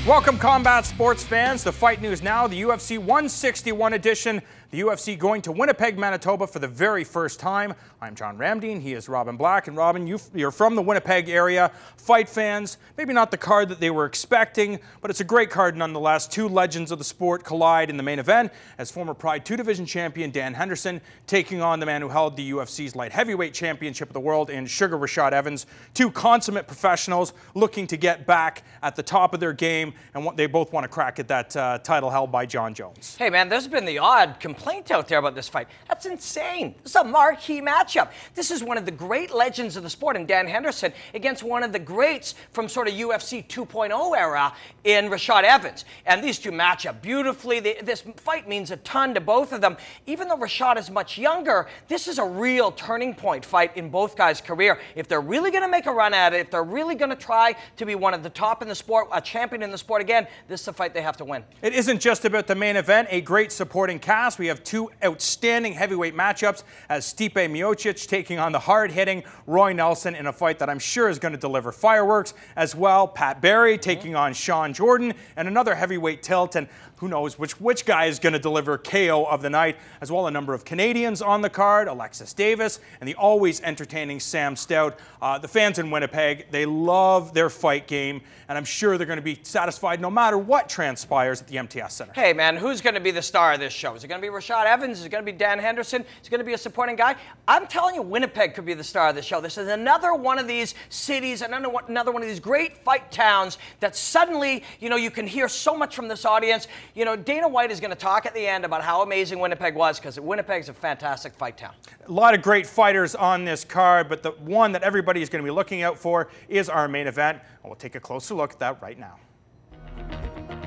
Welcome, combat sports fans, to Fight News Now, the UFC 161 edition. The UFC going to Winnipeg, Manitoba for the very first time. I'm John Ramdeen. He is Robin Black. And Robin, you're from the Winnipeg area. Fight fans, maybe not the card that they were expecting, but it's a great card nonetheless. Two legends of the sport collide in the main event as former Pride 2 Division champion Dan Henderson taking on the man who held the UFC's light heavyweight championship of the world in Sugar Rashad Evans. Two consummate professionals looking to get back at the top of their game, and they both want to crack at that title held by John Jones. Hey man, there's been the odd complaint out there about this fight. That's insane. This is a marquee matchup. This is one of the great legends of the sport in Dan Henderson against one of the greats from sort of UFC 2.0 era in Rashad Evans. And these two match up beautifully. This fight means a ton to both of them. Even though Rashad is much younger, this is a real turning point fight in both guys' career. If they're really going to make a run at it, if they're really going to try to be one of the top in the sport, a champion in the sport again, this is a fight they have to win. It isn't just about the main event. A great supporting cast. We have two outstanding heavyweight matchups as Stipe Miocic taking on the hard-hitting Roy Nelson in a fight that I'm sure is going to deliver fireworks. As well, Pat Barry taking on Sean Jordan, and another heavyweight tilt, and who knows which guy is going to deliver KO of the night. As well, a number of Canadians on the card, Alexis Davis and the always entertaining Sam Stout. The fans in Winnipeg, they love their fight game, and I'm sure they're going to be satisfied no matter what transpires at the MTS Center. Hey man, who's going to be the star of this show? Is it going to be Rashad Evans? Is it going to be Dan Henderson? Is it going to be a supporting guy? I'm telling you, Winnipeg could be the star of the show. This is another one of these cities, another one of these great fight towns that suddenly, you can hear so much from this audience. Dana White is going to talk at the end about how amazing Winnipeg was, because Winnipeg's a fantastic fight town. A lot of great fighters on this card, but the one that everybody is going to be looking out for is our main event. And we'll take a closer look at that right now.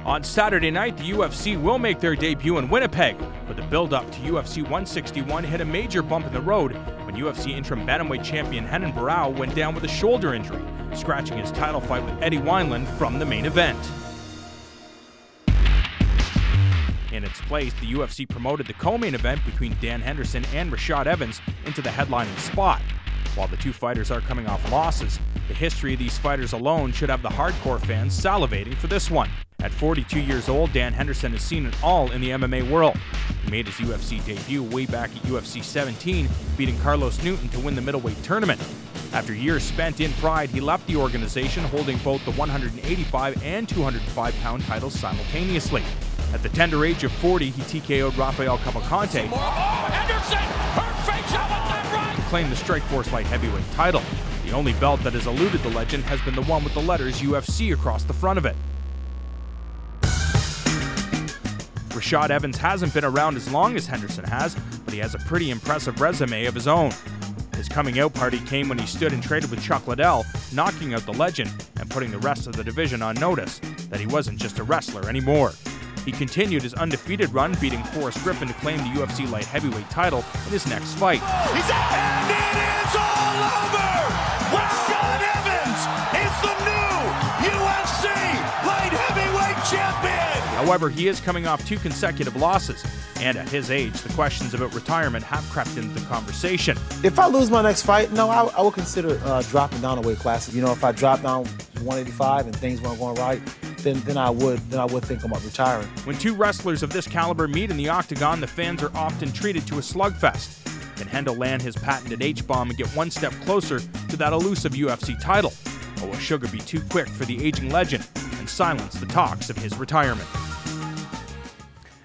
On Saturday night, the UFC will make their debut in Winnipeg, but the build-up to UFC 161 hit a major bump in the road when UFC interim bantamweight champion Renan Barão went down with a shoulder injury, scratching his title fight with Eddie Wineland from the main event. In its place, the UFC promoted the co-main event between Dan Henderson and Rashad Evans into the headlining spot. While the two fighters are coming off losses, the history of these fighters alone should have the hardcore fans salivating for this one. At 42 years old, Dan Henderson has seen it all in the MMA world. He made his UFC debut way back at UFC 17, beating Carlos Newton to win the middleweight tournament. After years spent in Pride, he left the organization holding both the 185 and 205-pound titles simultaneously. At the tender age of 40, he TKO'd Rafael Cavalcante to claim the Strikeforce light heavyweight title. The only belt that has eluded the legend has been the one with the letters UFC across the front of it. Rashad Evans hasn't been around as long as Henderson has, but he has a pretty impressive resume of his own. His coming out party came when he stood and traded with Chuck Liddell, knocking out the legend and putting the rest of the division on notice that he wasn't just a wrestler anymore. He continued his undefeated run, beating Forrest Griffin to claim the UFC light heavyweight title in his next fight. He's and it is all over! Rashad Evans is the new UFC light heavyweight champion! However, he is coming off two consecutive losses, and at his age, the questions about retirement have crept into the conversation. If I lose my next fight, no, I would consider dropping down a weight class. If I drop down 185 and things weren't going right, then I would think about retiring. When two wrestlers of this caliber meet in the octagon, the fans are often treated to a slugfest. Can Hendel land his patented H-bomb and get one step closer to that elusive UFC title? Or will Sugar be too quick for the aging legend and silence the talks of his retirement?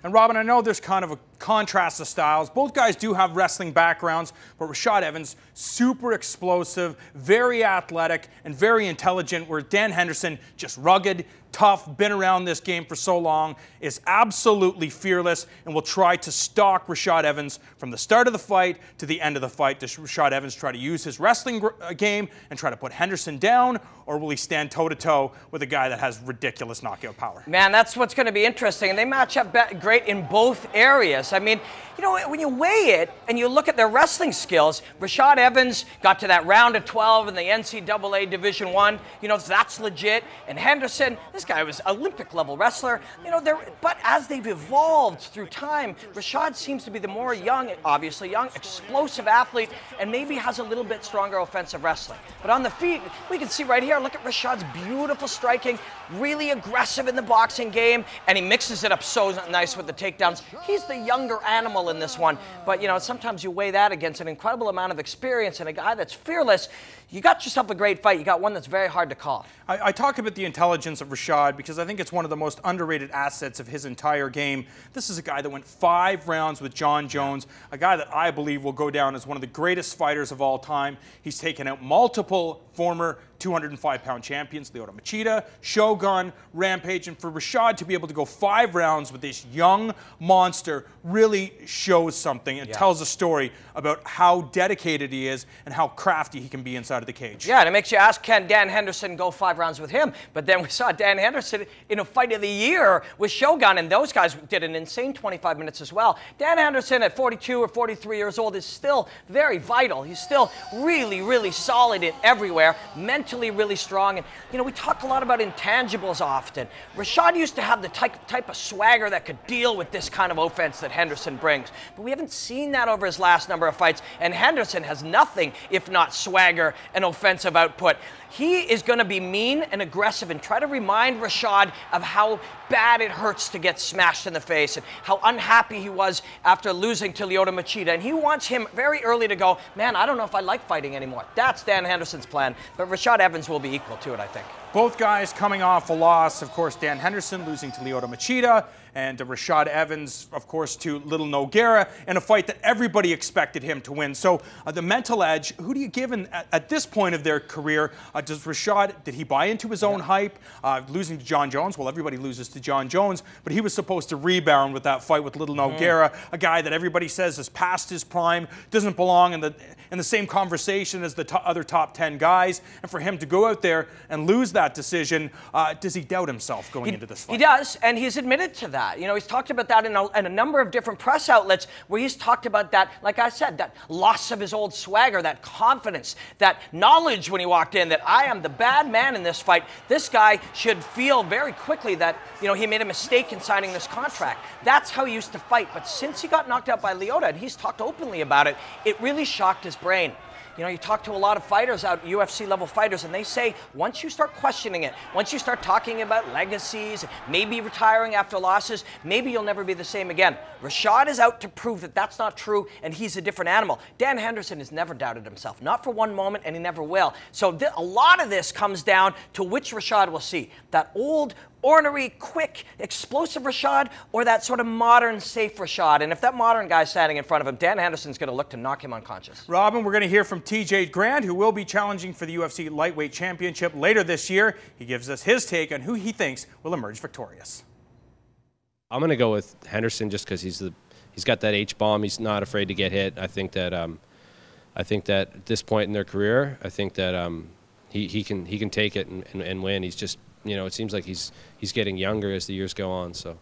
And Robin, I know there's kind of a contrast of styles. Both guys do have wrestling backgrounds, but Rashad Evans, super explosive, very athletic, and very intelligent, where Dan Henderson, just rugged, tough, been around this game for so long, is absolutely fearless, and will try to stalk Rashad Evans from the start of the fight to the end of the fight. Does Rashad Evans try to use his wrestling game and try to put Henderson down, or will he stand toe-to-toe with a guy that has ridiculous knockout power? Man, that's what's going to be interesting, and they match up great in both areas. I mean, when you weigh it and you look at their wrestling skills, Rashad Evans got to that round of 12 in the NCAA Division I. That's legit. And Henderson, this This guy was an Olympic-level wrestler. You know, but as they've evolved through time, Rashad seems to be the more young, obviously young, explosive athlete, and maybe has a little bit stronger offensive wrestling. But on the feet, we can see right here, look at Rashad's beautiful striking, really aggressive in the boxing game, and he mixes it up so nice with the takedowns. He's the younger animal in this one, but you know, sometimes you weigh that against an incredible amount of experience and a guy that's fearless. You got yourself a great fight. You got one that's very hard to call. I talk about the intelligence of Rashad because I think it's one of the most underrated assets of his entire game. This is a guy that went 5 rounds with Jon Jones, a guy that I believe will go down as one of the greatest fighters of all time. He's taken out multiple former 205-pound champions, Lyoto Machida, Shogun, Rampage, and for Rashad to be able to go 5 rounds with this young monster really shows something and tells a story about how dedicated he is and how crafty he can be inside of the cage. Yeah, and it makes you ask, can Dan Henderson go 5 rounds with him? But then we saw Dan Henderson in a fight of the year with Shogun, and those guys did an insane 25 minutes as well. Dan Henderson at 42 or 43 years old is still very vital. He's still really, really solid in everywhere, mentally really strong. And, you know, we talk a lot about intangibles often. Rashad used to have the type of swagger that could deal with this kind of offense that Henderson brings. But we haven't seen that over his last number of fights, and Henderson has nothing if not swagger and offensive output. He is going to be mean and aggressive and try to remind Rashad of how bad it hurts to get smashed in the face and how unhappy he was after losing to Lyoto Machida. And he wants him very early to go, man, I don't know if I like fighting anymore. That's Dan Henderson's plan, but Rashad Evans will be equal to it, I think. Both guys coming off a loss. Of course, Dan Henderson losing to Lyoto Machida, and Rashad Evans, of course, to Little Nogueira, in a fight that everybody expected him to win. So the mental edge, who do you give at this point of their career? Does Rashad, did he buy into his own hype? Losing to Jon Jones, well, everybody loses to Jon Jones, but he was supposed to rebound with that fight with Little Nogueira, a guy that everybody says is past his prime, doesn't belong in the same conversation as the other top 10 guys. And for him to go out there and lose that decision, does he doubt himself going into this fight? He does, and he's admitted to that. You know, he's talked about that in a number of different press outlets where he's talked about that, like I said, that loss of his old swagger, that confidence, that knowledge when he walked in that I am the bad man in this fight. This guy should feel very quickly that, you know, he made a mistake in signing this contract. That's how he used to fight. But since he got knocked out by Lyoto, and he's talked openly about it, it really shocked his brain. You know, you talk to a lot of fighters out, UFC level fighters, and they say once you start questioning it, once you start talking about legacies, maybe retiring after losses, maybe you'll never be the same again. Rashad is out to prove that that's not true, and he's a different animal. Dan Henderson has never doubted himself, not for one moment, and he never will. So a lot of this comes down to which Rashad we'll see. That old, ornery, quick, explosive Rashad, or that sort of modern, safe Rashad. And if that modern guy's standing in front of him, Dan Henderson's going to look to knock him unconscious. Robin, we're going to hear from TJ Grant, who will be challenging for the UFC Lightweight Championship later this year. He gives us his take on who he thinks will emerge victorious. I'm going to go with Henderson just because he's got that H-bomb. He's not afraid to get hit. I think that at this point in their career, I think that he can take it and win. He's just, you know, it seems like he's getting younger as the years go on. So.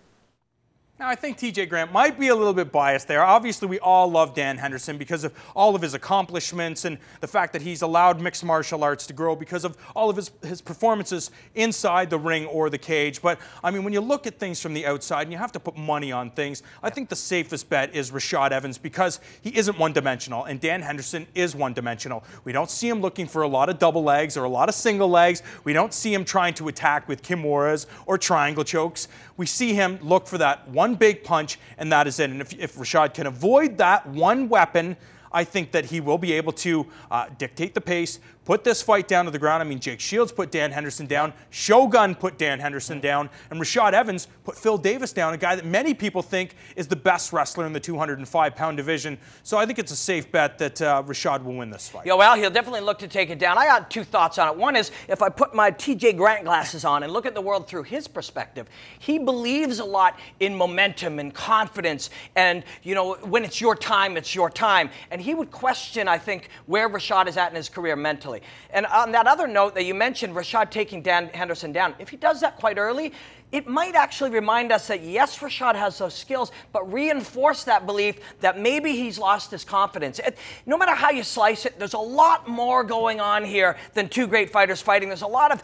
Now, I think TJ Grant might be a little bit biased there. Obviously, we all love Dan Henderson because of all of his accomplishments and the fact that he's allowed mixed martial arts to grow because of all of his performances inside the ring or the cage. But, I mean, when you look at things from the outside and you have to put money on things, I think the safest bet is Rashad Evans because he isn't one-dimensional, and Dan Henderson is one-dimensional. We don't see him looking for a lot of double legs or a lot of single legs. We don't see him trying to attack with kimuras or triangle chokes. We see him look for that one big punch, and that is it. And if Rashad can avoid that one weapon, I think that he will be able to dictate the pace, put this fight down to the ground. I mean, Jake Shields put Dan Henderson down, Shogun put Dan Henderson down, and Rashad Evans put Phil Davis down, a guy that many people think is the best wrestler in the 205-pound division. So I think it's a safe bet that Rashad will win this fight. Yeah, well, he'll definitely look to take it down. I got 2 thoughts on it. One is, if I put my TJ Grant glasses on and look at the world through his perspective, he believes a lot in momentum and confidence, and, you know, when it's your time, it's your time. And he would question, I think, where Rashad is at in his career mentally. And on that other note that you mentioned, Rashad taking Dan Henderson down, if he does that quite early, it might actually remind us that yes, Rashad has those skills, but reinforce that belief that maybe he's lost his confidence. No matter how you slice it, there's a lot more going on here than two great fighters fighting. There's a lot of,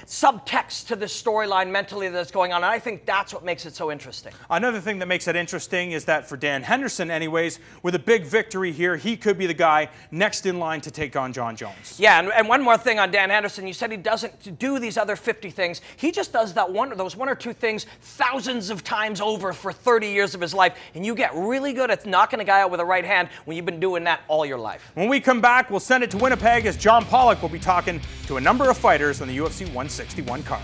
subtext to this storyline mentally that's going on, and I think that's what makes it so interesting. Another thing that makes it interesting is that for Dan Henderson anyways, with a big victory here, he could be the guy next in line to take on John Jones. Yeah, and one more thing on Dan Henderson. You said he doesn't do these other 50 things. He just does those one or two things thousands of times over for 30 years of his life, and you get really good at knocking a guy out with a right hand when you've been doing that all your life. When we come back, we'll send it to Winnipeg as John Pollock will be talking to a number of fighters on the UFC 161 card.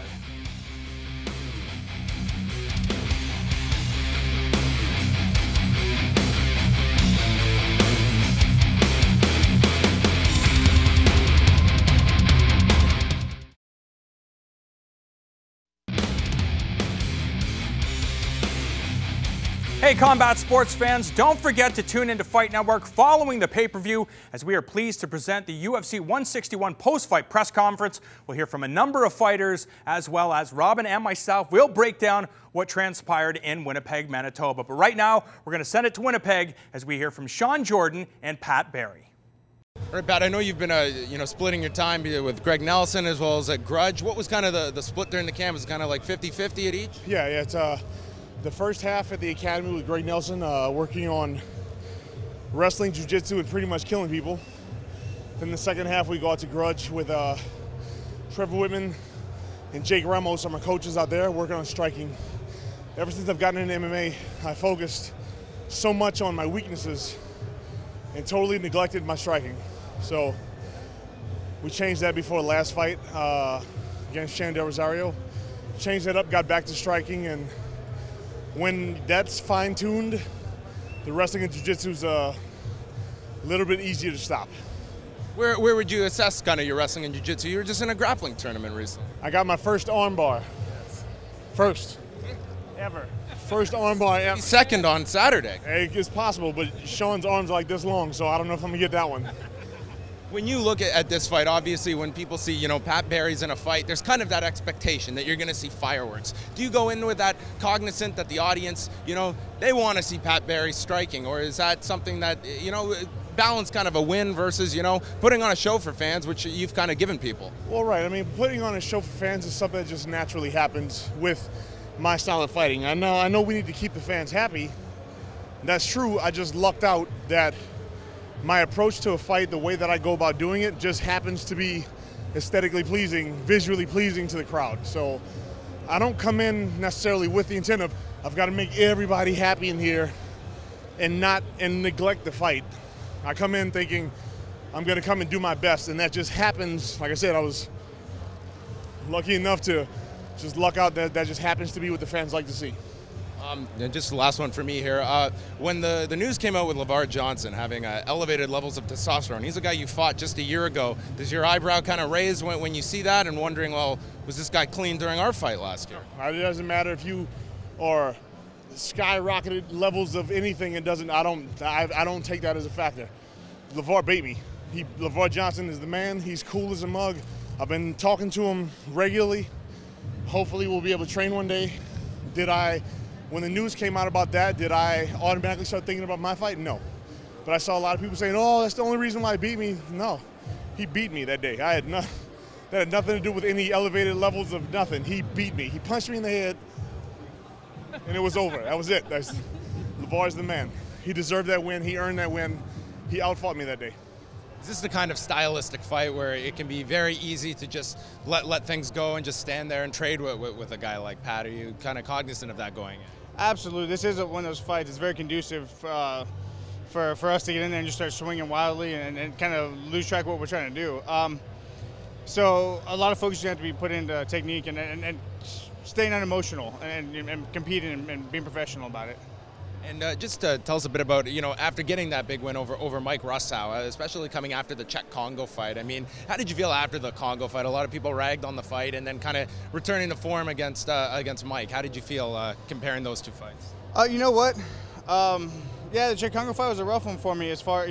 Hey Combat Sports fans, don't forget to tune into Fight Network following the pay-per-view as we are pleased to present the UFC 161 post-fight press conference. We'll hear from a number of fighters as well as Robin and myself. We'll break down what transpired in Winnipeg, Manitoba. But right now, we're going to send it to Winnipeg as we hear from Sean Jordan and Pat Barry. All right, Pat, I know you've been splitting your time with Greg Nelson as well as at Grudge. What was kind of the split during the camp? Was it kind of like 50-50 at each? Yeah, it's the first half at the academy with Greg Nelson, working on wrestling, jiu-jitsu, and pretty much killing people. Then the second half we go out to Grudge with Trevor Whitman and Jake Ramos are my coaches out there working on striking. Ever since I've gotten into MMA, I focused so much on my weaknesses and totally neglected my striking. So we changed that before the last fight against Chandel Rosario. Changed that up, got back to striking, and when that's fine-tuned, the wrestling and jiu-jitsu is a little bit easier to stop. Where would you assess kind of your wrestling and jiu-jitsu? You were just in a grappling tournament recently. I got my first armbar. First. Ever. First armbar ever. Second on Saturday. It's possible, but Sean's arms are like this long, so I don't know if I'm going to get that one. When you look at this fight, obviously when people see, Pat Barry's in a fight, there's kind of that expectation that you're going to see fireworks. Do you go in with that cognizant that the audience, they want to see Pat Barry striking? Or is that something that, balance kind of a win versus, putting on a show for fans, which you've kind of given people? Well, right. I mean, putting on a show for fans is something that just naturally happens with my style of fighting. I know we need to keep the fans happy. That's true. I just lucked out that my approach to a fight, the way that I go about doing it, just happens to be aesthetically pleasing, visually pleasing to the crowd. So I don't come in necessarily with the intent of I've got to make everybody happy in here and neglect the fight. I come in thinking I'm going to come and do my best, and that just happens. Like I said, I was lucky enough to just luck out that just happens to be what the fans like to see. And just the last one for me here. When the news came out with LeVar Johnson having elevated levels of testosterone, he's a guy you fought just a year ago. Does your eyebrow kind of raise when you see that and wondering, well, was this guy clean during our fight last year? It doesn't matter if you are skyrocketed levels of anything. It doesn't. I don't take that as a factor. LeVar beat me. LeVar Johnson is the man. He's cool as a mug. I've been talking to him regularly. Hopefully, we'll be able to train one day. When the news came out about that, did I automatically start thinking about my fight? No. But I saw a lot of people saying, oh, that's the only reason why he beat me. No. He beat me that day. That had nothing to do with any elevated levels of nothing. He beat me. He punched me in the head, and it was over. That was it. LeVar's the man. He deserved that win. He earned that win. He outfought me that day. Is this the kind of stylistic fight where it can be very easy to just let things go and just stand there and trade with a guy like Pat? Are you kind of cognizant of that going in? Absolutely. This is one of those fights. It's very conducive for us to get in there and just start swinging wildly and kind of lose track of what we're trying to do. So a lot of focus you have to be put into technique and staying unemotional and competing and being professional about it. And just tell us a bit about, after getting that big win over Mike Russow, especially coming after the Czech-Congo fight. I mean, how did you feel after the Congo fight? A lot of people ragged on the fight, and then kind of returning to form against Mike. How did you feel comparing those two fights? You know what? Yeah, the Czech-Congo fight was a rough one for me as far,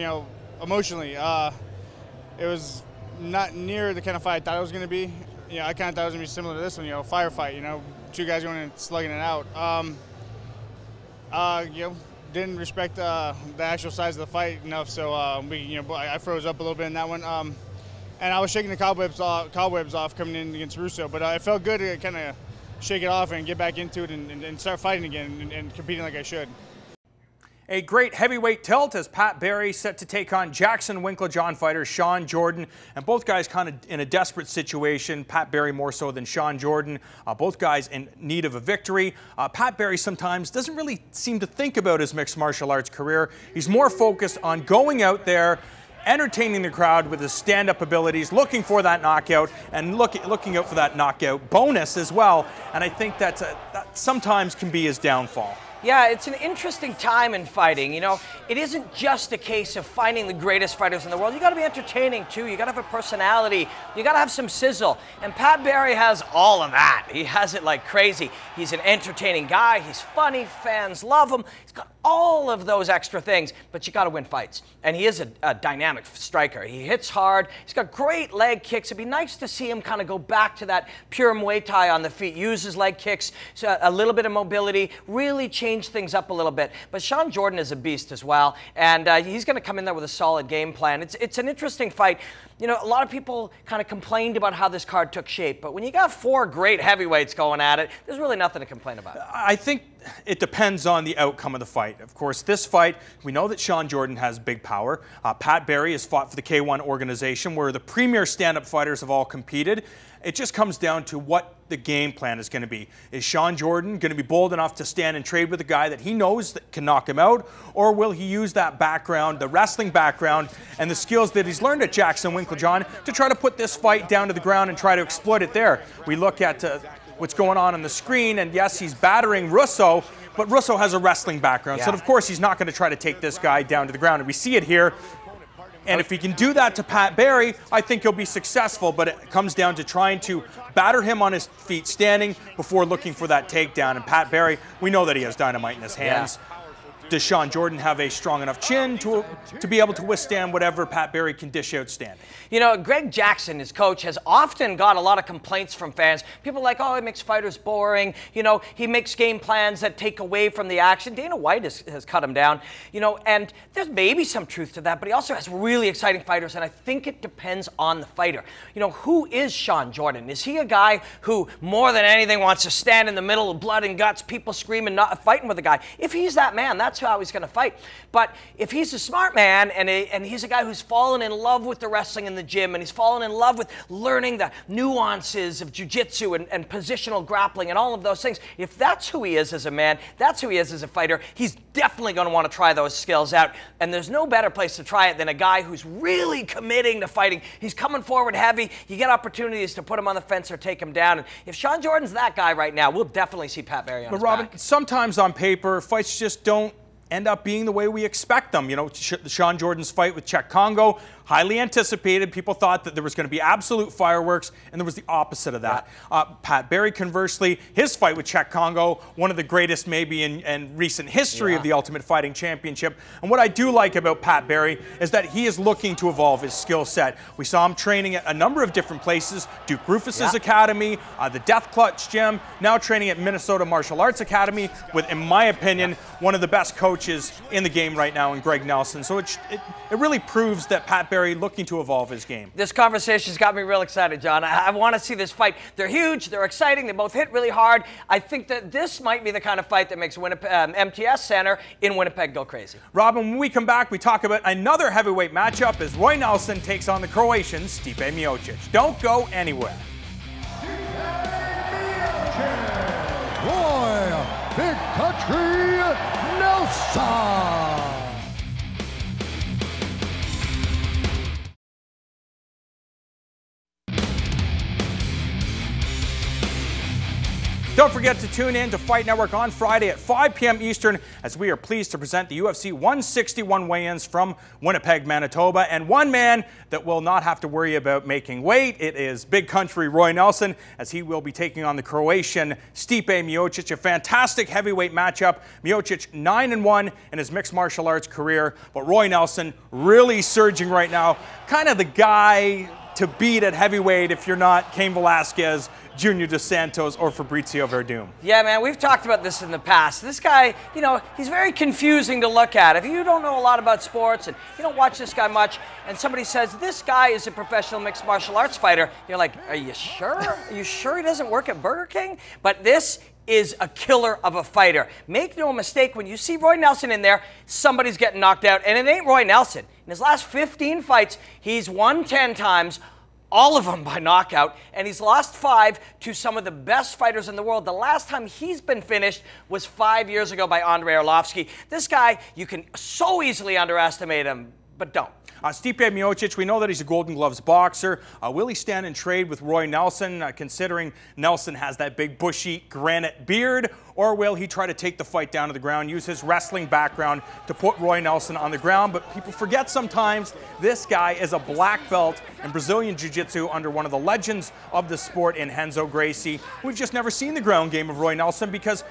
emotionally. It was not near the kind of fight I thought it was going to be. I kind of thought it was going to be similar to this one, firefight, two guys going and slugging it out. Didn't respect the actual size of the fight enough, so I froze up a little bit in that one. And I was shaking the cobwebs off coming in against Russo, but it felt good to kind of shake it off and get back into it and start fighting again and competing like I should. A great heavyweight tilt as Pat Barry set to take on Jackson Winklejohn fighter Sean Jordan, and both guys kind of in a desperate situation. Pat Barry more so than Sean Jordan. Both guys in need of a victory. Pat Barry sometimes doesn't really seem to think about his mixed martial arts career. He's more focused on going out there, entertaining the crowd with his stand-up abilities, looking for that knockout, and looking out for that knockout bonus as well. And I think that sometimes can be his downfall. Yeah, it's an interesting time in fighting. You know, it isn't just a case of finding the greatest fighters in the world. You got to be entertaining too. You got to have a personality. You got to have some sizzle. And Pat Barry has all of that. He has it like crazy. He's an entertaining guy. He's funny. Fans love him. He's got all of those extra things, but you got to win fights. And he is a dynamic striker. He hits hard. He's got great leg kicks. It'd be nice to see him kind of go back to that pure Muay Thai on the feet, use his leg kicks, so a little bit of mobility, really change things up a little bit. But Sean Jordan is a beast as well, and he's going to come in there with a solid game plan. It's an interesting fight. You know, a lot of people kind of complained about how this card took shape, but when you got four great heavyweights going at it, there's really nothing to complain about. I think it depends on the outcome of the fight. Of course, this fight, we know that Sean Jordan has big power. Pat Barry has fought for the K1 organization, where the premier stand-up fighters have all competed. It just comes down to what the game plan is going to be. Is Sean Jordan going to be bold enough to stand and trade with a guy that he knows that can knock him out? Or will he use that background, the wrestling background, and the skills that he's learned at Jackson Winklejohn to try to put this fight down to the ground and try to exploit it there? We look at what's going on the screen, and yes, he's battering Russo, but Russo has a wrestling background, so of course he's not going to try to take this guy down to the ground, and we see it here. And if he can do that to Pat Barry, I think he'll be successful, but it comes down to trying to batter him on his feet standing before looking for that takedown. And Pat Barry, we know that he has dynamite in his hands. Yeah. Does Sean Jordan have a strong enough chin to be able to withstand whatever Pat Barry can dish out standing? You know, Greg Jackson, his coach, has often got a lot of complaints from fans. People are like, oh, he makes fighters boring. You know, he makes game plans that take away from the action. Dana White has cut him down. You know, and there's maybe some truth to that, but he also has really exciting fighters, and I think it depends on the fighter. You know, who is Sean Jordan? Is he a guy who, more than anything, wants to stand in the middle of blood and guts, people screaming, not fighting with a guy? If he's that man, that's how he's going to fight. But if he's a smart man and he's a guy who's fallen in love with the wrestling in the gym, and he's fallen in love with learning the nuances of jiu-jitsu and positional grappling and all of those things, if that's who he is as a man, that's who he is as a fighter, he's definitely going to want to try those skills out. And there's no better place to try it than a guy who's really committing to fighting. He's coming forward heavy. You get opportunities to put him on the fence or take him down. And if Sean Jordan's that guy right now, we'll definitely see Pat Barry on his Robin, back. sometimes on paper, fights just don't end up being the way we expect them. You know, Sean Jordan's fight with Czech Congo, highly anticipated. People thought that there was going to be absolute fireworks, and there was the opposite of that. Yeah. Pat Barry, conversely, his fight with Czech Congo, one of the greatest maybe in recent history of the Ultimate Fighting Championship. And what I do like about Pat Barry is that he is looking to evolve his skill set. We saw him training at a number of different places, Duke Rufus's academy, the Death Clutch Gym, now training at Minnesota Martial Arts Academy with, in my opinion, one of the best coaches in the game right now in Greg Nelson. So it really proves that Pat Barry looking to evolve his game. This conversation's got me real excited, John. I want to see this fight. They're huge, they're exciting, they both hit really hard. I think that this might be the kind of fight that makes MTS Center in Winnipeg go crazy. Robin, when we come back, we talk about another heavyweight matchup as Roy Nelson takes on the Croatian Stipe Miocic. Don't go anywhere. Roy Big Country Nelson. Don't forget to tune in to Fight Network on Friday at 5 p.m. Eastern as we are pleased to present the UFC 161 weigh-ins from Winnipeg, Manitoba. And one man that will not have to worry about making weight, it is Big Country Roy Nelson, as he will be taking on the Croatian Stipe Miocic. A fantastic heavyweight matchup. Miocic 9-1 in his mixed martial arts career, but Roy Nelson really surging right now. Kind of the guy to beat at heavyweight if you're not Cain Velasquez, Junior Dos Santos or Fabrizio Verdum? Yeah, man, we've talked about this in the past. This guy, you know, he's very confusing to look at. If you don't know a lot about sports and you don't watch this guy much, and somebody says, this guy is a professional mixed martial arts fighter, you're like, are you sure? Are you sure he doesn't work at Burger King? But this is a killer of a fighter. Make no mistake, when you see Roy Nelson in there, somebody's getting knocked out, and it ain't Roy Nelson. In his last 15 fights, he's won 10 times, all of them by knockout, and he's lost 5 to some of the best fighters in the world. The last time he's been finished was 5 years ago by Andrei Arlovsky. This guy, you can so easily underestimate him, but don't. Stipe Miocic, we know that he's a Golden Gloves boxer. Will he stand and trade with Roy Nelson, considering Nelson has that big bushy granite beard? Or will he try to take the fight down to the ground, use his wrestling background to put Roy Nelson on the ground? But people forget sometimes this guy is a black belt in Brazilian Jiu-Jitsu under one of the legends of the sport in Renzo Gracie. We've just never seen the ground game of Roy Nelson because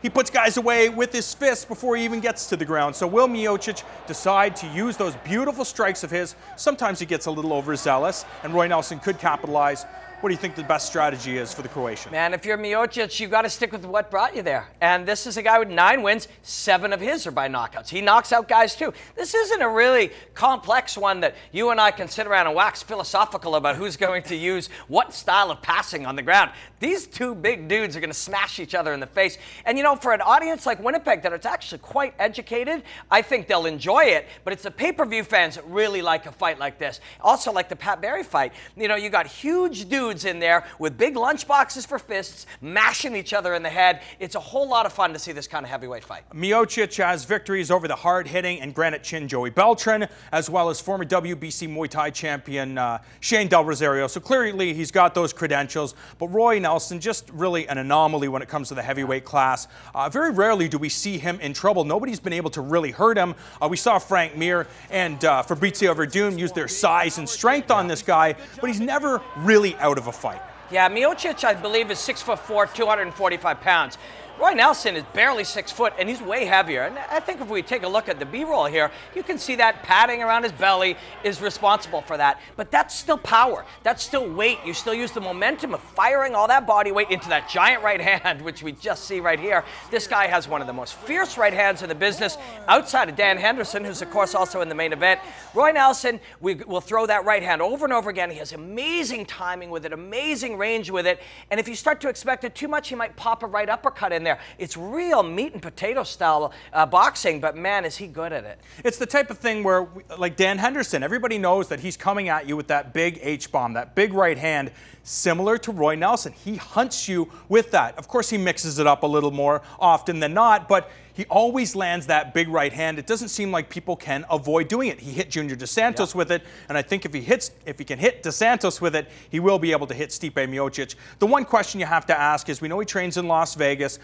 he puts guys away with his fists before he even gets to the ground. So will Miocic decide to use those beautiful strikes of his? Sometimes he gets a little overzealous, and Roy Nelson could capitalize. What do you think the best strategy is for the Croatian? Man, if you're Miocic, you've got to stick with what brought you there. And this is a guy with 9 wins, 7 of his are by knockouts. He knocks out guys too. This isn't a really complex one that you and I can sit around and wax philosophical about who's going to use what style of passing on the ground. These two big dudes are going to smash each other in the face. And you know, for an audience like Winnipeg that it's actually quite educated, I think they'll enjoy it. But it's the pay-per-view fans that really like a fight like this. Also like the Pat Barry fight. You know, you got huge dudes in there with big lunch boxes for fists, mashing each other in the head. It's a whole lot of fun to see this kind of heavyweight fight. Miocic has victories over the hard-hitting and granite chin Joey Beltran, as well as former WBC Muay Thai champion Shane Del Rosario. So clearly he's got those credentials. But Roy Nelson, just really an anomaly when it comes to the heavyweight class. Very rarely do we see him in trouble. Nobody's been able to really hurt him. We saw Frank Mir and Fabrizio Verdum use their size and strength on this guy, but he's never really out of a fight. Yeah, Miocic, I believe, is 6'4", 245 pounds. Roy Nelson is barely 6 foot, and he's way heavier. And I think if we take a look at the B-roll here, you can see that padding around his belly is responsible for that. But that's still power. That's still weight. You still use the momentum of firing all that body weight into that giant right hand, which we just see right here. This guy has one of the most fierce right hands in the business, outside of Dan Henderson, who's, of course, also in the main event. Roy Nelson, we will throw that right hand over and over again. He has amazing timing with it, amazing range with it. And if you start to expect it too much, he might pop a right uppercut in there. It's real meat and potato style boxing, but man, is he good at it. It's the type of thing where, like Dan Henderson, everybody knows that he's coming at you with that big H-bomb, that big right hand, similar to Roy Nelson. He hunts you with that. Of course, he mixes it up a little more often than not, but he always lands that big right hand. It doesn't seem like people can avoid doing it. He hit Junior Dos Santos with it, and I think if he can hit Dos Santos with it, he will be able to hit Stipe Miocic. The one question you have to ask is, we know he trains in Las Vegas,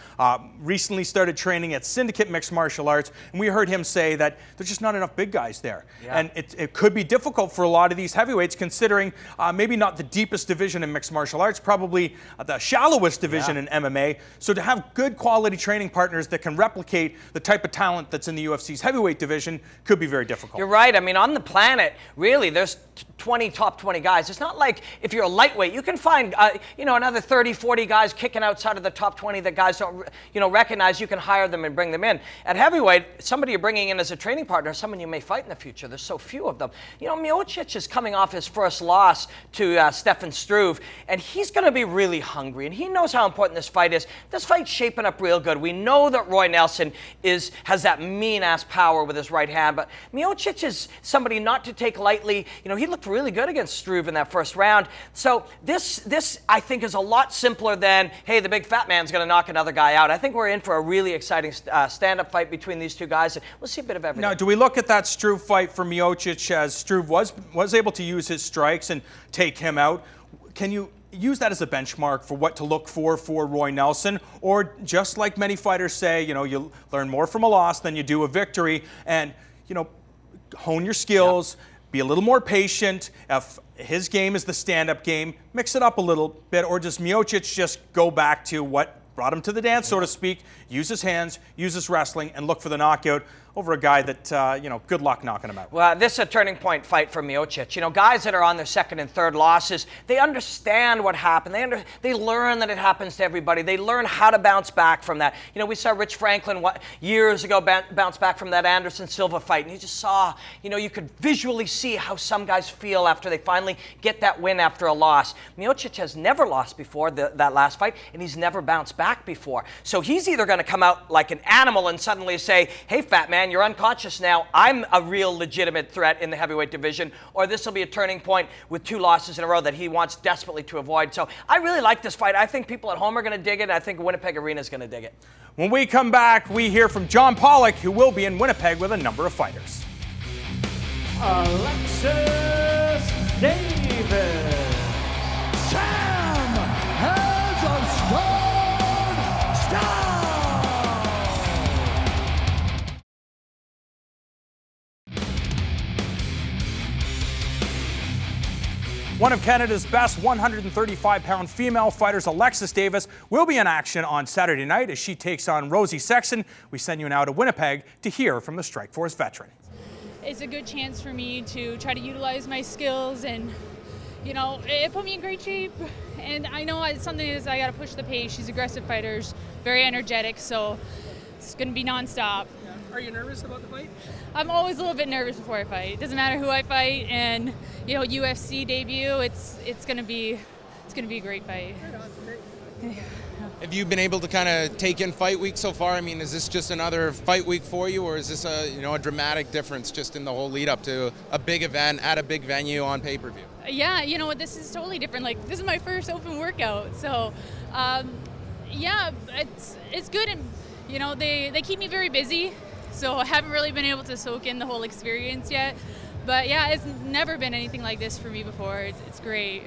recently started training at Syndicate Mixed Martial Arts, and we heard him say that there's just not enough big guys there. Yeah. And it could be difficult for a lot of these heavyweights, considering maybe not the deepest division in mixed martial arts, probably the shallowest division in MMA. So to have good quality training partners that can replicate the type of talent that's in the UFC's heavyweight division could be very difficult. You're right. I mean, on the planet, really, there's 20 top 20 guys. It's not like if you're a lightweight, you can find, you know, another 30, 40 guys kicking outside of the top 20 that guys don't, you know, recognize. You can hire them and bring them in. At heavyweight, somebody you're bringing in as a training partner, someone you may fight in the future. There's so few of them. You know, Miocic is coming off his first loss to Stefan Struve, and he's going to be really hungry, and he knows how important this fight is. This fight's shaping up real good. We know that Roy Nelson has that mean-ass power with his right hand, but Miocic is somebody not to take lightly. You know, he looked really good against Struve in that first round. So this I think, is a lot simpler than, hey, the big fat man's going to knock another guy out. I think we're in for a really exciting stand-up fight between these two guys, and we'll see a bit of everything. Now, do we look at that Struve fight for Miocic, as Struve was able to use his strikes and take him out? Can you use that as a benchmark for what to look for Roy Nelson? Or just like many fighters say, you know, you learn more from a loss than you do a victory, and, you know, hone your skills, be a little more patient. If his game is the stand-up game, mix it up a little bit. Or does Miocic just go back to what brought him to the dance, so to speak, use his hands, use his wrestling, and look for the knockout? over a guy that, you know, good luck knocking him out. Well, this is a turning point fight for Miocic. You know, guys that are on their second and third losses, they understand what happened. They learn that it happens to everybody. They learn how to bounce back from that. You know, we saw Rich Franklin years ago bounce back from that Anderson Silva fight, and you just saw, you know, you could visually see how some guys feel after they finally get that win after a loss. Miocic has never lost before that last fight, and he's never bounced back before. So he's either going to come out like an animal and suddenly say, hey, fat man, you're unconscious now. I'm a real legitimate threat in the heavyweight division, or this will be a turning point with 2 losses in a row that he wants desperately to avoid. So I really like this fight. I think people at home are going to dig it. I think Winnipeg Arena is going to dig it. When we come back, we hear from John Pollock, who will be in Winnipeg with a number of fighters. Alexis Davis. Sam has a strong start. One of Canada's best 135-pound female fighters, Alexis Davis, will be in action on Saturday night as she takes on Rosie Sexton. We send you now to Winnipeg to hear from the Strikeforce veteran. It's a good chance for me to try to utilize my skills, and you know, it put me in great shape. And I know it's something is I got to push the pace. She's aggressive fighter, very energetic, so it's going to be nonstop. Are you nervous about the fight? I'm always a little bit nervous before I fight. It doesn't matter who I fight, and you know, UFC debut. It's gonna be a great fight. Have you been able to kind of take in fight week so far? I mean, is this just another fight week for you, or is this a dramatic difference just in the whole lead up to a big event at a big venue on pay-per-view? Yeah, you know what, this is totally different. Like, this is my first open workout, so yeah, it's good, and you know, they keep me very busy, so I haven't really been able to soak in the whole experience yet. But yeah, it's never been anything like this for me before. It's great.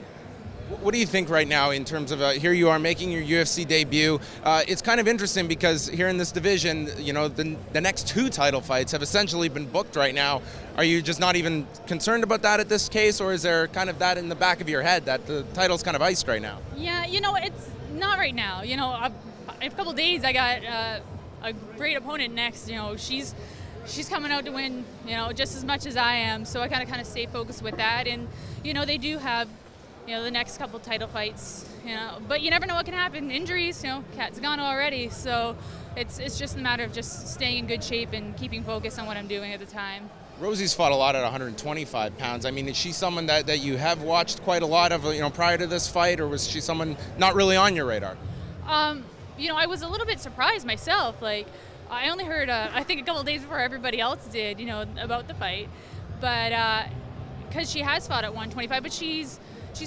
What do you think right now in terms of here you are making your UFC debut? It's kind of interesting because here in this division, you know, the next 2 title fights have essentially been booked right now. Are you just not even concerned about that at this case, or is there kind of that in the back of your head that the title's kind of iced right now? Yeah, you know, it's not right now. You know, in a couple days I got a great opponent next. You know, she's coming out to win, you know, just as much as I am. So I kind of stay focused with that. And you know, they do have, you know, the next couple title fights, you know, but you never know what can happen. Injuries, you know, Kat's gone already. So it's just a matter of just staying in good shape and keeping focused on what I'm doing at the time. Rosie's fought a lot at 125 pounds. I mean, is she someone that you have watched quite a lot of, you know, prior to this fight, or was she someone not really on your radar? You know, I was a little bit surprised myself. Like, I only heard, I think a couple of days before everybody else did, you know, about the fight. But, because she has fought at 125, but she's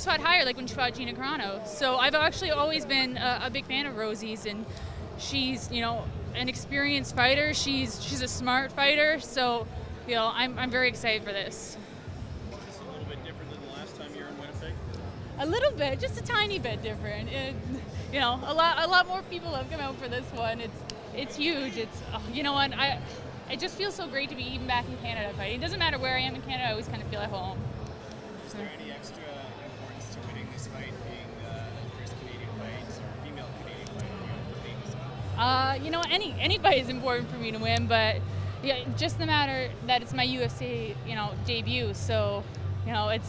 fought higher, like when she fought Gina Carano. So I've actually always been a big fan of Rosie's, and she's, you know, an experienced fighter. She's a smart fighter. So, you know, I'm very excited for this. Is this a little bit different than the last time you were in Winnipeg? A little bit, just a tiny bit different. You know, a lot more people have come out for this one. It's huge. It's, you know what, it just feels so great to be even back in Canada fighting. It doesn't matter where I am in Canada, I always kind of feel at home. Is there any extra importance to winning this fight, being the first Canadian fight or female Canadian fight? You know, any fight is important for me to win, but yeah, just the matter that it's my UFC, you know, debut. So, you know, it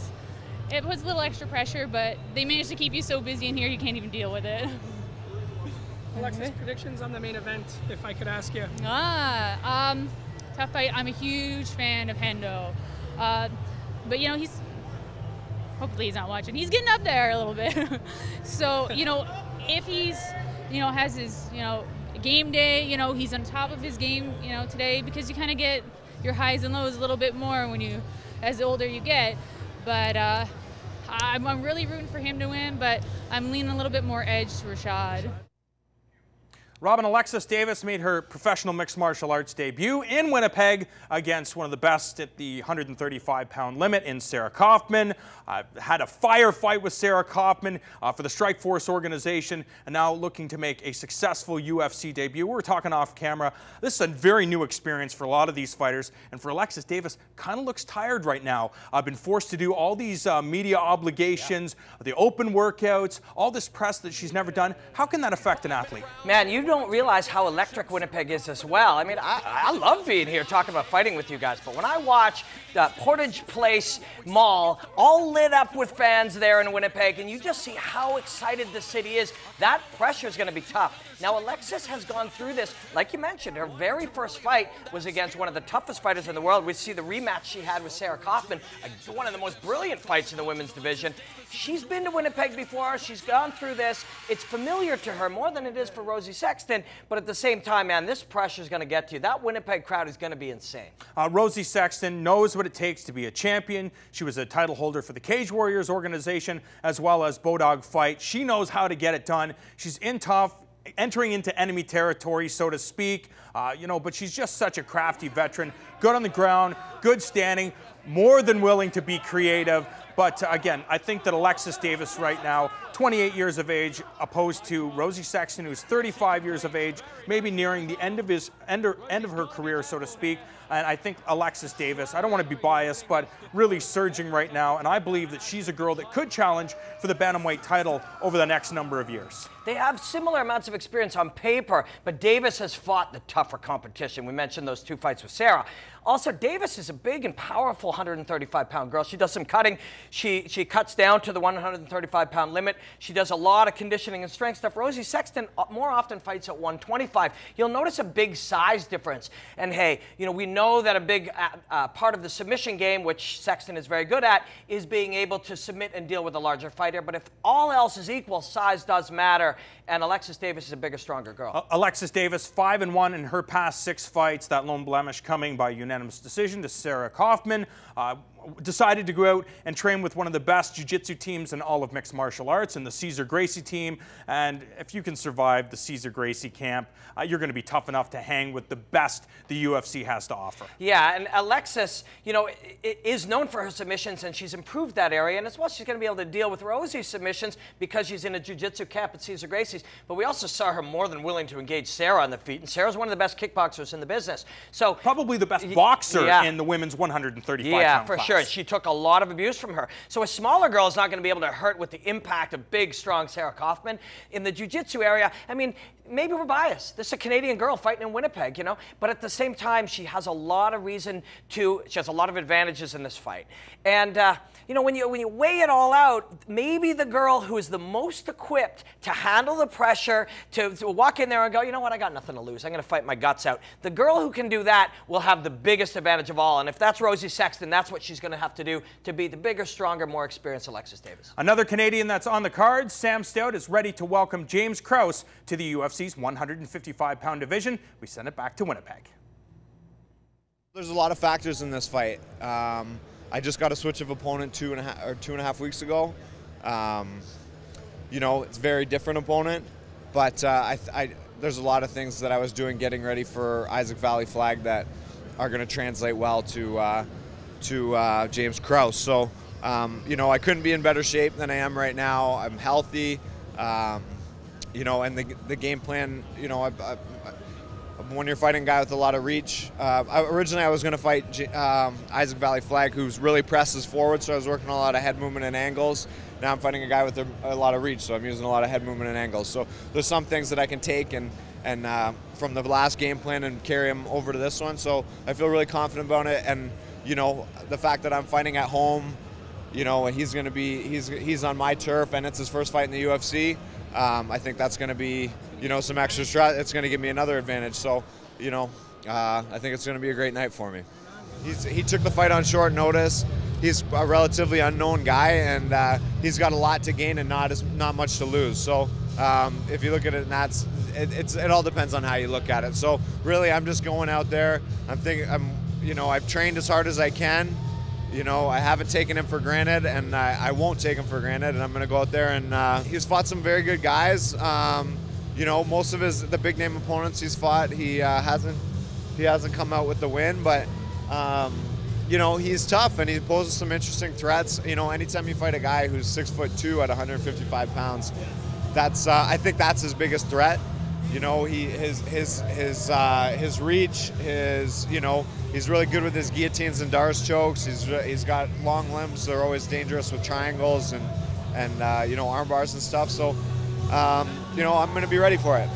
puts a little extra pressure, but they managed to keep you so busy in here you can't even deal with it. Alexis, predictions on the main event, if I could ask you. Tough fight. I'm a huge fan of Hendo. But, you know, hopefully he's not watching. He's getting up there a little bit. So, you know, if he's, you know, has his, you know, game day, you know, he's on top of his game, you know, today, because you kind of get your highs and lows a little bit more as older you get. But I'm really rooting for him to win, but I'm leaning a little bit more edge to Rashad. Robin, Alexis Davis made her professional mixed martial arts debut in Winnipeg against one of the best at the 135-pound limit in Sarah Kaufman. Had a firefight with Sarah Kaufman for the Strikeforce organization, and now looking to make a successful UFC debut. We were talking off camera. This is a very new experience for a lot of these fighters, and for Alexis Davis, kind of looks tired right now. I've been forced to do all these media obligations, the open workouts, all this press that she's never done. How can that affect an athlete? Man, you've don't realize how electric Winnipeg is as well. I mean, I love being here talking about fighting with you guys, but when I watch the Portage Place Mall all lit up with fans there in Winnipeg, and you just see how excited the city is, that pressure is going to be tough. Now, Alexis has gone through this. Like you mentioned, her very first fight was against one of the toughest fighters in the world. We see the rematch she had with Sarah Kaufman, one of the most brilliant fights in the women's division. She's been to Winnipeg before. She's gone through this. It's familiar to her more than it is for Rosie Sexton, but at the same time, man, this pressure is going to get to you. That Winnipeg crowd is going to be insane. Rosie Sexton knows what it takes to be a champion. She was a title holder for the Cage Warriors organization as well as Bodog Fight. She knows how to get it done. She's in tough, entering into enemy territory, so to speak, but she's just such a crafty veteran. Good on the ground, good standing, more than willing to be creative. But again, I think that Alexis Davis right now, 28 years of age, opposed to Rosie Sexton, who's 35 years of age, maybe nearing the end of her career, so to speak. And I think Alexis Davis, I don't want to be biased, but really surging right now. And I believe that she's a girl that could challenge for the bantamweight title over the next number of years. They have similar amounts of experience on paper, but Davis has fought the tougher competition. We mentioned those 2 fights with Sarah. Also, Davis is a big and powerful 135-pound girl. She does some cutting. She cuts down to the 135-pound limit. She does a lot of conditioning and strength stuff. Rosie Sexton more often fights at 125. You'll notice a big size difference. And hey, we know that a big part of the submission game, which Sexton is very good at, is being able to submit and deal with a larger fighter. But if all else is equal, size does matter. And Alexis Davis is a bigger, stronger girl. Alexis Davis, 5-1 in her past 6 fights. That lone blemish coming by unanimous decision to Sarah Kaufman. Decided to go out and train with one of the best jiu-jitsu teams in all of mixed martial arts, in the Cesar Gracie team. And if you can survive the Cesar Gracie camp, you're going to be tough enough to hang with the best the UFC has to offer. Yeah, and Alexis, is known for her submissions, and she's improved that area. And as well, she's going to be able to deal with Rosie's submissions because she's in a jiu-jitsu camp at Cesar Gracie's. But we also saw her more than willing to engage Sarah on the feet, and Sarah's one of the best kickboxers in the business. So probably the best boxer in the women's 135 pound Yeah, for class. sure. She took a lot of abuse from her. So a smaller girl is not going to be able to hurt with the impact of big, strong Sarah Kaufman. In the jiu-jitsu area, I mean, maybe we're biased. This is a Canadian girl fighting in Winnipeg, but at the same time, she has a lot of she has a lot of advantages in this fight. And, when you weigh it all out, maybe the girl who is the most equipped to handle the pressure, to walk in there and go, you know what, I got nothing to lose. I'm going to fight my guts out. The girl who can do that will have the biggest advantage of all. And if that's Rosie Sexton, that's what she's going to have to do to be the bigger, stronger, more experienced Alexis Davis. Another Canadian that's on the card, Sam Stout, is ready to welcome James Krause to the UFC's 155-pound division. We send it back to Winnipeg. There's a lot of factors in this fight. I just got a switch of opponent 2.5 weeks ago. It's a very different opponent, but there's a lot of things that I was doing getting ready for Isaac Valley Flag that are going to translate well to James Krause. So, I couldn't be in better shape than I am right now. I'm healthy, and the game plan, when you're fighting a guy with a lot of reach. Originally, I was going to fight Isaac Valley Flag, who's really presses forward, so I was working on a lot of head movement and angles. Now I'm fighting a guy with a lot of reach, so I'm using a lot of head movement and angles. So there's some things that I can take and from the last game plan and carry them over to this one. So I feel really confident about it, and the fact that I'm fighting at home, he's going to be he's on my turf, and it's his first fight in the UFC. I think that's going to be, some extra stress. It's going to give me another advantage. So, I think it's going to be a great night for me. He took the fight on short notice. He's a relatively unknown guy, and he's got a lot to gain and not much to lose. So, if you look at it, it all depends on how you look at it. So, really, I'm just going out there. I've trained as hard as I can. I haven't taken him for granted, and I won't take him for granted, and I'm going to go out there and he's fought some very good guys. Most of the big name opponents he's fought, he hasn't come out with the win, but he's tough and he poses some interesting threats. Anytime you fight a guy who's 6'2" at 155 pounds, I think that's his biggest threat. His reach, he's really good with his guillotines and Darce chokes. He's got long limbs. They're always dangerous with triangles and arm bars and stuff. So, I'm going to be ready for it.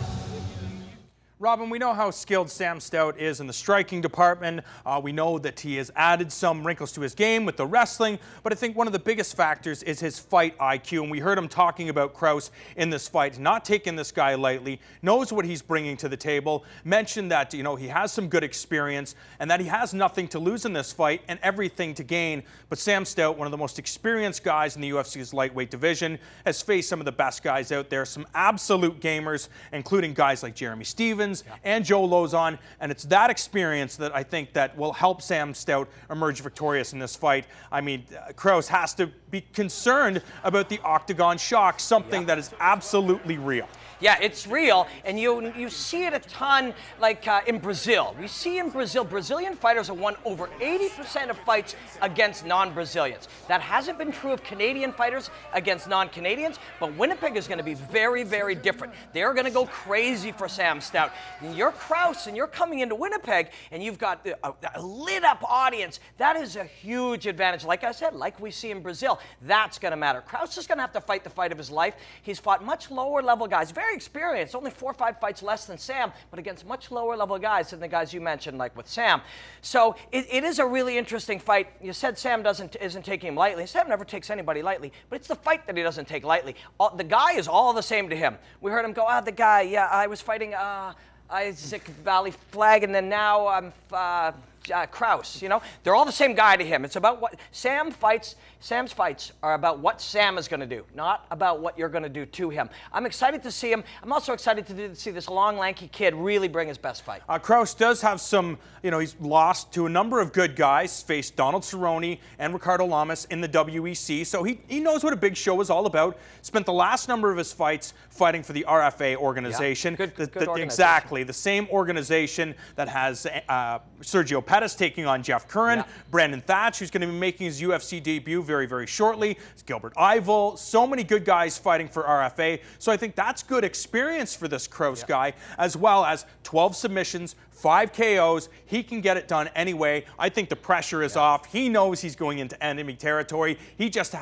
Robin, we know how skilled Sam Stout is in the striking department. We know that he has added some wrinkles to his game with the wrestling, but I think one of the biggest factors is his fight IQ, and we heard him talking about Kraus in this fight, not taking this guy lightly, knows what he's bringing to the table, mentioned that, you know, he has some good experience and that he has nothing to lose in this fight and everything to gain. But Sam Stout, one of the most experienced guys in the UFC's lightweight division, has faced some of the best guys out there, some absolute gamers, including guys like Jeremy Stevens and Joe Lozon, and it's that experience that I think that will help Sam Stout emerge victorious in this fight. I mean, Kraus has to be concerned about the octagon shock, something that is absolutely real. Yeah, it's real, and you see it a ton, like in Brazil. We see in Brazil, Brazilian fighters have won over 80% of fights against non-Brazilians. That hasn't been true of Canadian fighters against non-Canadians, but Winnipeg is going to be very, very different. They're going to go crazy for Sam Stout. And you're Kraus, and you're coming into Winnipeg, and you've got a lit-up audience. That is a huge advantage. Like I said, like we see in Brazil, that's going to matter. Kraus is going to have to fight the fight of his life. He's fought much lower-level guys, very experienced, only 4 or 5 fights less than Sam, but against much lower level guys than the guys you mentioned, like with Sam. So it is a really interesting fight. You said Sam isn't taking him lightly. Sam never takes anybody lightly, but it's the fight that he doesn't take lightly. The guy is all the same to him. We heard him go, the guy, yeah, I was fighting Isaac Valley Flag, and then now I'm Kraus, you know? They're all the same guy to him. It's about what Sam's fights are about what Sam is going to do, not about what you're going to do to him. I'm excited to see him. I'm also excited to see this long, lanky kid really bring his best fight. Kraus does have some, you know, he's lost to a number of good guys, faced Donald Cerrone and Ricardo Lamas in the WEC, so he knows what a big show is all about. Spent the last number of his fights fighting for the RFA organization. Yeah, good organization. Exactly, the same organization that has Sergio Pettis taking on Jeff Curran, Brandon Thatch, who's going to be making his UFC debut very, very shortly. It's Gilbert Ivel, so many good guys fighting for RFA. So I think that's good experience for this Kraus guy, as well as 12 submissions, 5 KOs. He can get it done anyway. I think the pressure is off. He knows he's going into enemy territory. He just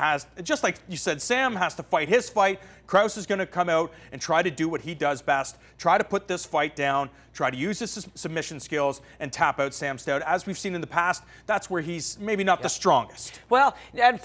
like you said, Sam has to fight his fight. Kraus is going to come out and try to do what he does best, try to put this fight down, try to use his submission skills and tap out Sam Stout. As we've seen in the past, that's where he's maybe not the strongest. Well,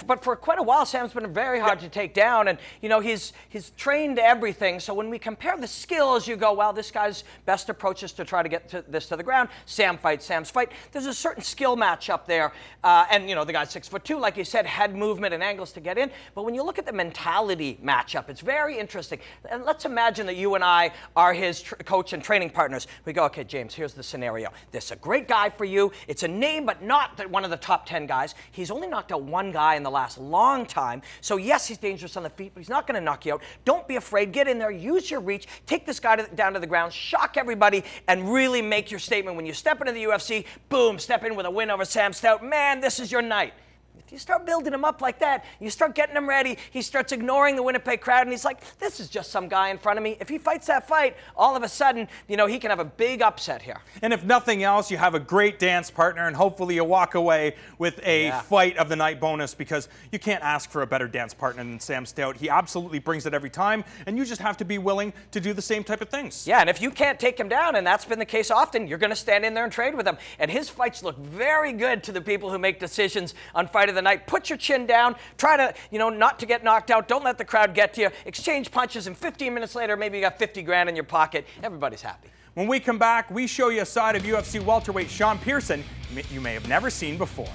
but for quite a while, Sam's been very hard to take down, and you know he's trained everything. So when we compare the skills, you go, well, this guy's best approach is to try to get this to the ground. Sam fights Sam's fight. There's a certain skill match up there, and you know the guy's 6'2", like you said, head movement and angles to get in. But when you look at the mentality matchup, it's very interesting. And let's imagine that you and I are his coach and training partners. We go, okay, James, here's the scenario. This is a great guy for you. It's a name, but not one of the top 10 guys. He's only knocked out 1 guy in the last long time. So yes, he's dangerous on the feet, but he's not going to knock you out. Don't be afraid. Get in there. Use your reach. Take this guy down to the ground. Shock everybody, and really make your statement. When you step into the UFC, boom, step in with a win over Sam Stout. Man, this is your night. If you start building him up like that, you start getting him ready, he starts ignoring the Winnipeg crowd, and he's like, this is just some guy in front of me. If he fights that fight, all of a sudden, you know, he can have a big upset here. And if nothing else, you have a great dance partner, and hopefully you walk away with a fight of the night bonus, because you can't ask for a better dance partner than Sam Stout. He absolutely brings it every time, and you just have to be willing to do the same type of things. Yeah, and if you can't take him down, and that's been the case often, you're going to stand in there and trade with him. And his fights look very good to the people who make decisions on Fight of the Night. Put your chin down, try to, you know, not to get knocked out, don't let the crowd get to you, exchange punches, and 15 minutes later, maybe you got 50 grand in your pocket. Everybody's happy. When we come back, we show you a side of UFC welterweight Sean Pearson you may have never seen before.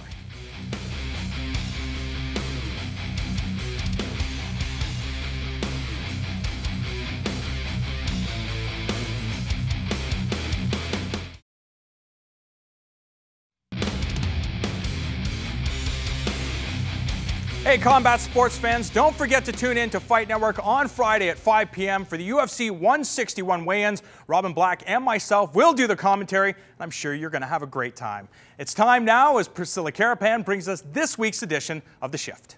Hey, combat sports fans, don't forget to tune in to Fight Network on Friday at 5 p.m. for the UFC 161 weigh-ins. Robin Black and myself will do the commentary, and I'm sure you're going to have a great time. It's time now as Priscilla Carapan brings us this week's edition of The Shift.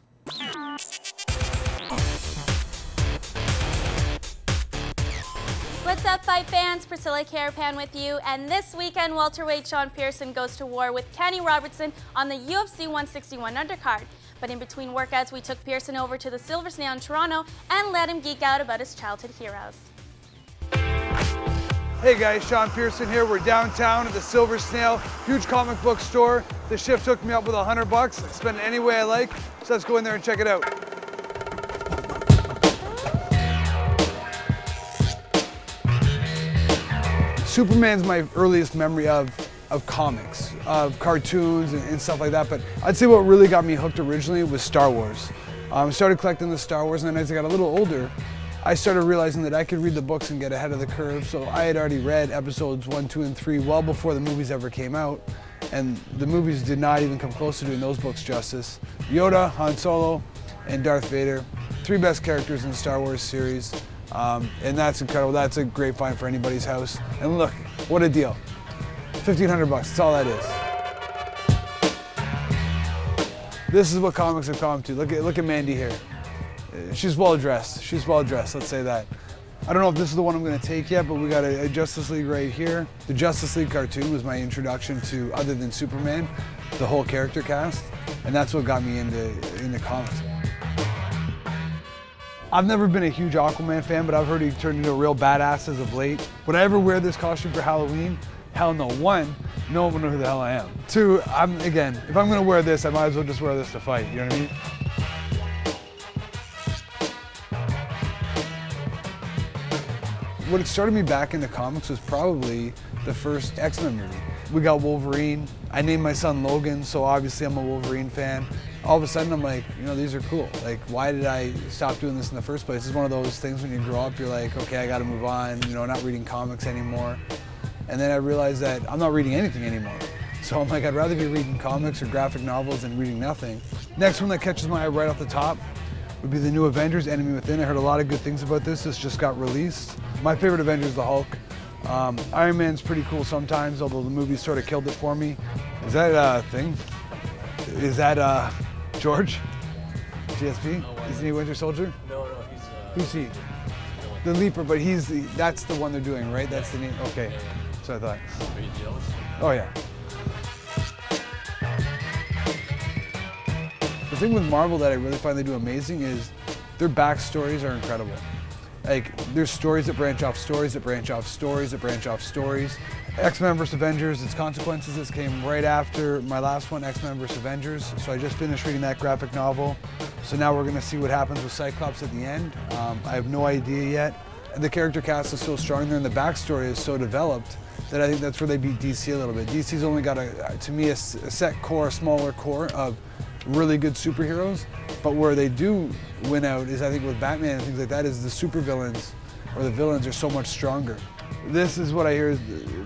What's up, Fight fans? Priscilla Carapan with you, and this weekend, welterweight Sean Pearson goes to war with Kenny Robertson on the UFC 161 undercard. But in between workouts, we took Pearson over to the Silver Snail in Toronto and let him geek out about his childhood heroes. Hey guys, Sean Pearson here. We're downtown at the Silver Snail, huge comic book store. The shift hooked me up with $100. I spend it any way I like, so let's go in there and check it out. Superman's my earliest memory of comics, of cartoons and stuff like that, but I'd say what really got me hooked originally was Star Wars. I started collecting the Star Wars, and then as I got a little older, I started realizing that I could read the books and get ahead of the curve, so I had already read episodes 1, 2, and 3 well before the movies ever came out, and the movies did not even come close to doing those books justice. Yoda, Han Solo, and Darth Vader, 3 best characters in the Star Wars series, and that's incredible. That's a great find for anybody's house. And look, what a deal. $1,500, that's all that is. This is what comics have come to. Look at Mandy here. She's well dressed. She's well dressed, let's say that. I don't know if this is the one I'm going to take yet, but we got a Justice League right here. The Justice League cartoon was my introduction to, other than Superman, the whole character cast, and that's what got me into comics. I've never been a huge Aquaman fan, but I've heard he turned into a real badass as of late. Would I ever wear this costume for Halloween? Hell no. 1, no one will know who the hell I am. 2, if I'm going to wear this, I might as well just wear this to fight, you know what I mean? What started me back into comics was probably the first X-Men movie. We got Wolverine. I named my son Logan, so obviously I'm a Wolverine fan. All of a sudden I'm like, you know, these are cool. Like, why did I stop doing this in the first place? It's one of those things when you grow up, you're like, okay, I gotta move on, you know, not reading comics anymore. And then I realized that I'm not reading anything anymore. So I'm like, I'd rather be reading comics or graphic novels than reading nothing. Next one that catches my eye right off the top would be the new Avengers, Enemy Within. I heard a lot of good things about this. This just got released. My favorite Avenger is the Hulk. Iron Man's pretty cool sometimes, although the movie sort of killed it for me. Is that a thing? Is that George? GSP? Isn't he Winter Soldier? No, he's... Who's he? The Leaper, but that's the one they're doing, right? That's the name? Okay, so I thought. Are you jealous? Oh yeah. The thing with Marvel that I really find they do amazing is their backstories are incredible. Like, there's stories that branch off stories that branch off stories that branch off stories. X-Men vs. Avengers, Its Consequences, this came right after my last one, X-Men vs. Avengers. So I just finished reading that graphic novel. So now we're gonna see what happens with Cyclops at the end. I have no idea yet. The character cast is so strong there and the backstory is so developed that I think that's where they beat DC a little bit. DC's only got, to me, a set core, a smaller core of really good superheroes, but where they do win out is, I think, with Batman and things like that, is the supervillains or the villains are so much stronger. This is what I hear is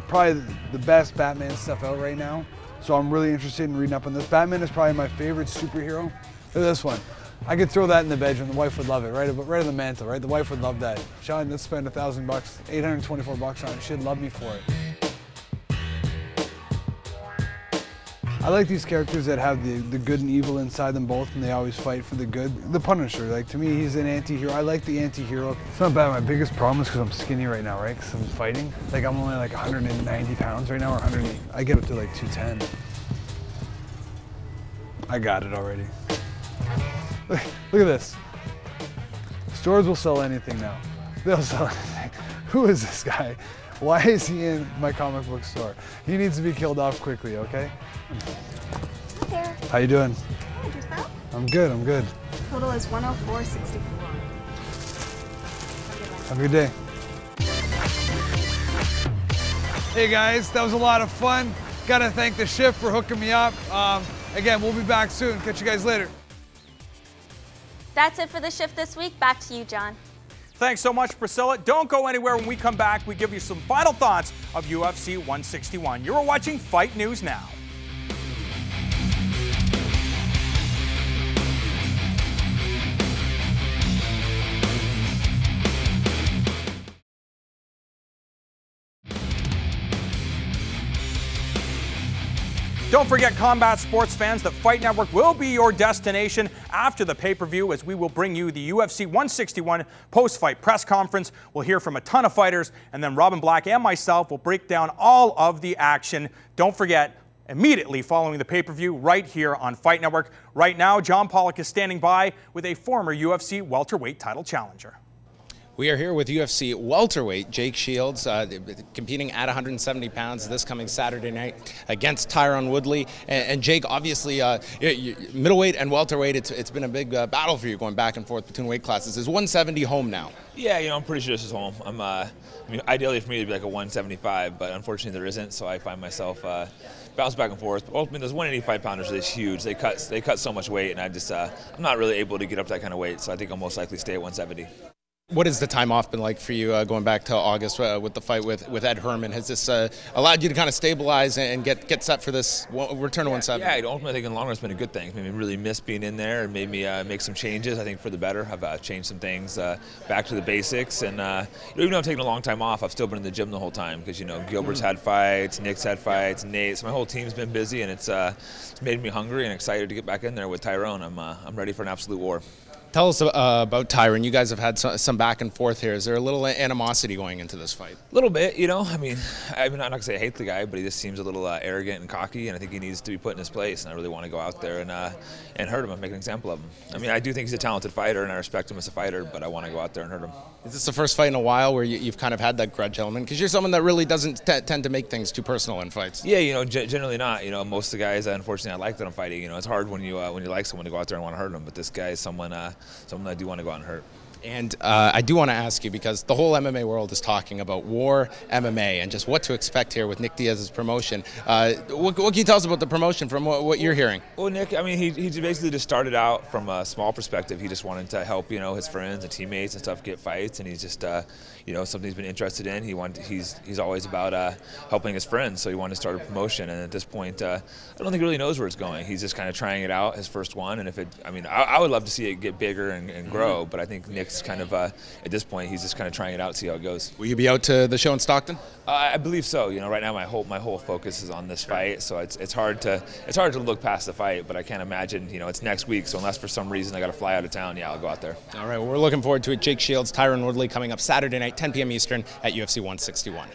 probably the best Batman stuff out right now, so I'm really interested in reading up on this. Batman is probably my favorite superhero. Look at this one. I could throw that in the bedroom, the wife would love it, right on the mantle, right? The wife would love that. Sean, let's spend $1,000, $824 on it, she'd love me for it. I like these characters that have the good and evil inside them both, and they always fight for the good. The Punisher, like, to me, he's an anti-hero. I like the anti-hero. It's not bad. My biggest problem is because I'm skinny right now, right? Because I'm fighting. Like, I'm only like 190 pounds right now, or 180. I get up to like 210. I got it already. Look at this. Stores will sell anything now. They'll sell anything. Who is this guy? Why is he in my comic book store? He needs to be killed off quickly, okay? Hi there. How you doing? Good, yourself? I'm good, I'm good. Total is $104.64. Have a good day. Hey guys, that was a lot of fun. Gotta thank the shift for hooking me up. Again, we'll be back soon. Catch you guys later. That's it for the shift this week. Back to you, John. Thanks so much, Priscilla. Don't go anywhere. When we come back, we give you some final thoughts of UFC 161. You're watching Fight News Now. Don't forget, combat sports fans, that Fight Network will be your destination after the pay-per-view, as we will bring you the UFC 161 post-fight press conference. We'll hear from a ton of fighters, and then Robin Black and myself will break down all of the action. Don't forget, immediately following the pay-per-view, right here on Fight Network. Right now, John Pollock is standing by with a former UFC welterweight title challenger. We are here with UFC welterweight Jake Shields, competing at 170 pounds this coming Saturday night against Tyron Woodley. And Jake, obviously, middleweight and welterweight, it's been a big battle for you going back and forth between weight classes. Is 170 home now? Yeah, I'm pretty sure this is home. I mean, ideally for me it'd be like a 175, but unfortunately there isn't, so I find myself bounce back and forth. But ultimately, those 185 pounders are huge. They cut so much weight, and I'm not really able to get up to that kind of weight, so I think I'll most likely stay at 170. What has the time off been like for you going back to August with the fight with Ed Herman? Has this allowed you to kind of stabilize and get set for this return to 170? Yeah, ultimately I think in the long run it's been a good thing. I mean, really missed being in there and made me make some changes, I think, for the better. I've changed some things back to the basics, and even though I've taken a long time off, I've still been in the gym the whole time because, Gilbert's had fights, Nick's had fights, Nate, so my whole team's been busy, and it's made me hungry and excited to get back in there with Tyrone. I'm ready for an absolute war. Tell us about Tyron. You guys have had some back and forth here. Is there a little animosity going into this fight? A little bit, I mean, I'm not going to say I hate the guy, but he just seems a little arrogant and cocky, and I think he needs to be put in his place, and I really want to go out there and hurt him and make an example of him. I mean, I do think he's a talented fighter, and I respect him as a fighter, but I want to go out there and hurt him. Is this the first fight in a while where you've kind of had that grudge element? Because you're someone that really doesn't tend to make things too personal in fights. Yeah, generally not. Most of the guys, unfortunately, I like that I'm fighting. It's hard when you like someone to go out there and want to hurt them, but this guy is someone I do want to go out and hurt. And I do want to ask you, because the whole MMA world is talking about war MMA and just what to expect here with Nick Diaz's promotion. What can you tell us about the promotion from what you're hearing? Well, Nick, I mean, he basically just started out from a small perspective. He just wanted to help, his friends and teammates and stuff get fights, and he's just, something he's been interested in. He's always about helping his friends, so he wanted to start a promotion. And at this point, I don't think he really knows where it's going. He's just kind of trying it out, his first one. And I would love to see it get bigger and grow, but I think Nick's kind of at this point he's just kind of trying it out, see how it goes. Will you be out to the show in Stockton? I believe so. Right now my whole focus is on this fight, so it's hard to look past the fight, but I can't imagine it's next week, so unless for some reason I got to fly out of town, yeah, I'll go out there. All right, well, we're looking forward to it. Jake Shields, Tyron Woodley coming up Saturday night, 10 p.m. Eastern at UFC 161.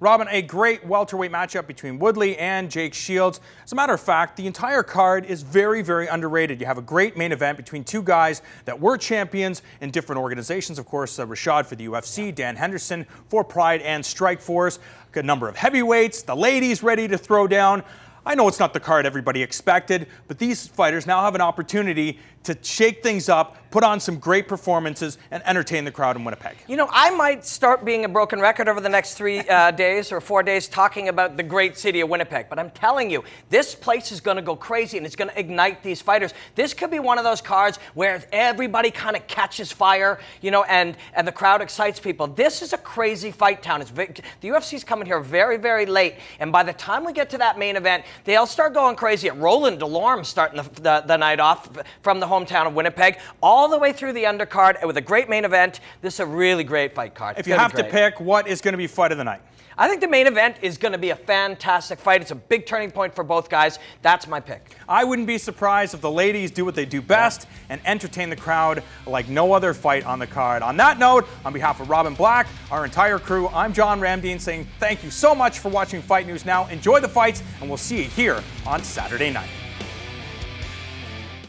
Robin, a great welterweight matchup between Woodley and Jake Shields. As a matter of fact, the entire card is very, very underrated. You have a great main event between two guys that were champions in different organizations. Of course, Rashad for the UFC, Dan Henderson for Pride and Strikeforce. A good number of heavyweights, the ladies ready to throw down. I know it's not the card everybody expected, but these fighters now have an opportunity to shake things up, put on some great performances, and entertain the crowd in Winnipeg. I might start being a broken record over the next 3 days or 4 days talking about the great city of Winnipeg. But I'm telling you, this place is going to go crazy, and it's going to ignite these fighters. This could be one of those cards where everybody kind of catches fire, and the crowd excites people. This is a crazy fight town. The UFC's coming here very, very late, and by the time we get to that main event, they'll start going crazy at Roland Delorme starting the night off from the hometown of Winnipeg, all the way through the undercard with a great main event. This is a really great fight card. If you have to pick, what is going to be fight of the night? I think the main event is going to be a fantastic fight. It's a big turning point for both guys. That's my pick. I wouldn't be surprised if the ladies do what they do best and entertain the crowd like no other fight on the card. On that note, on behalf of Robin Black, our entire crew, I'm John Ramdeen saying thank you so much for watching Fight News Now. Enjoy the fights, and we'll see you here on Saturday night.